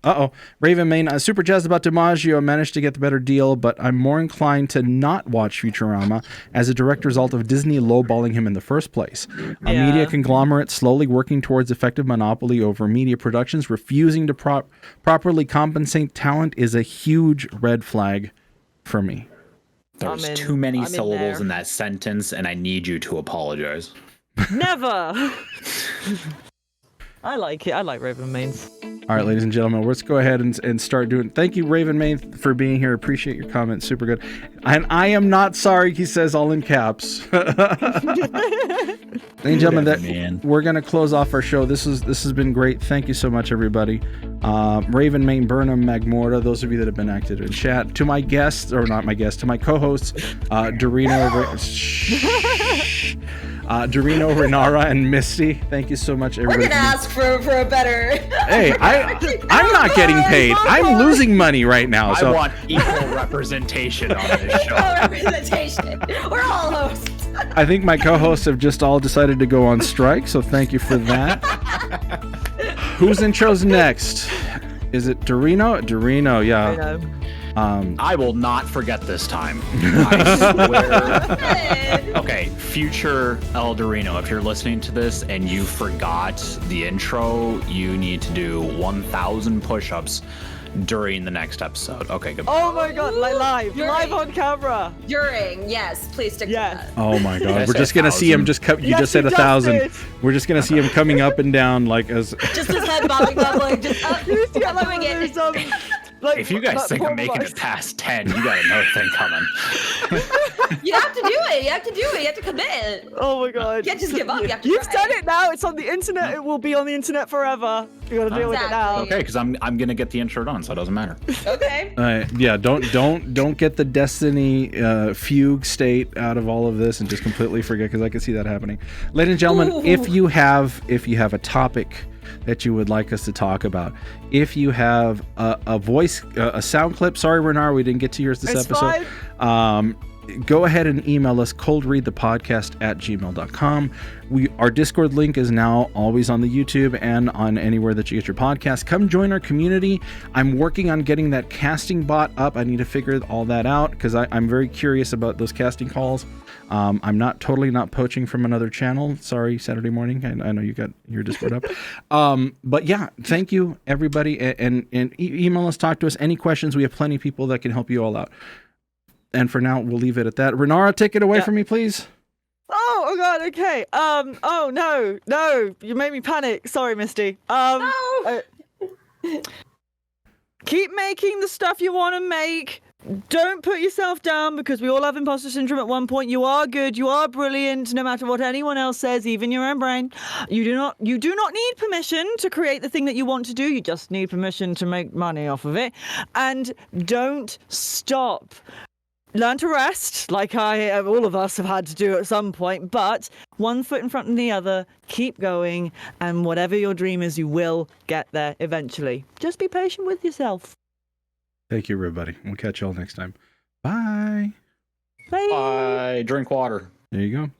I: Raven Main, super jazzed about DiMaggio. Managed to get the better deal, but I'm more inclined to not watch Futurama as a direct result of Disney lowballing him in the first place. A media conglomerate slowly working towards effective monopoly over media productions, refusing to properly compensate talent is a huge red flag for me.
K: There's too many syllables in that sentence, and I need you to apologize.
H: Never! I like it. I like Raven Mains.
I: All right, ladies and gentlemen, let's go ahead and start doing. Thank you, Raven Main, for being here. Appreciate your comments. Super good. And I am not sorry, he says, all in caps. Ladies and gentlemen, we're going to close off our show. This has been great. Thank you so much, everybody. Raven, Main, Burnham, Magmorta, those of you that have been active in chat. To my guests, or not my guests, to my co-hosts, Eldurrino, Renara, and Misty. Thank you so much, everybody.
J: We're gonna ask for a better.
I: Hey, I'm not getting paid. I'm losing money right now. So
K: I want equal representation on this show.
J: Equal representation. We're all hosts.
I: I think my co-hosts have just all decided to go on strike, so thank you for that. Who's intros next? Is it Eldurrino? Eldurrino, yeah.
K: I will not forget this time. I swear. Okay, future Eldurrino, if you're listening to this and you forgot the intro, you need to do 1,000 push-ups during the next episode. Okay, goodbye.
H: Oh my god, live on camera.
J: During, yes, please stick to that.
I: Oh my god, we're just gonna see him just you just said 1,000. We're just gonna see him coming up and down like as
J: just his head bobbing up like just up.
H: Doing it. Like,
K: If you guys
H: that
K: think
H: poor
K: I'm making
H: voice.
K: it past 10, you got another thing coming.
J: You have to do it. You have to do it. You have to commit.
H: Oh my god.
J: You can't just give up. You have to
H: You've
J: try.
H: said it now. It's on the internet. It will be on the internet forever. You gotta deal with it now.
J: Exactly.
K: Okay, because I'm gonna get the intro done, so it doesn't matter.
J: Okay.
I: Yeah, don't get the Destiny fugue state out of all of this and just completely forget, because I can see that happening. Ladies and gentlemen,
J: Ooh.
I: if you have a topic that you would like us to talk about, if you have a voice, a sound clip, sorry Renara, we didn't get to yours this
H: It's
I: episode. Go ahead and email us coldreadthepodcast@gmail.com. Our Discord link is now always on the YouTube and on anywhere that you get your podcast. Come join our community. I'm working on getting that casting bot up. I need to figure all that out because I'm very curious about those casting calls. I'm not poaching from another channel. Sorry, Saturday morning. I know you got your Discord up. But yeah, thank you everybody, and email us, talk to us. Any questions? We have plenty of people that can help you all out. And for now, we'll leave it at that. Renara, take it away from me, please.
H: Oh god, okay. Oh no, you made me panic. Sorry, Misty. Keep making the stuff you want to make. Don't put yourself down, because we all have imposter syndrome at one point. You are good, you are brilliant, no matter what anyone else says, even your own brain. You do not need permission to create the thing that you want to do. You just need permission to make money off of it. And don't stop. Learn to rest, like all of us have had to do at some point, but one foot in front of the other, keep going, and whatever your dream is, you will get there eventually. Just be patient with yourself.
I: Thank you, everybody. We'll catch you all next time. Bye.
H: Bye.
K: Bye. Drink water.
I: There you go.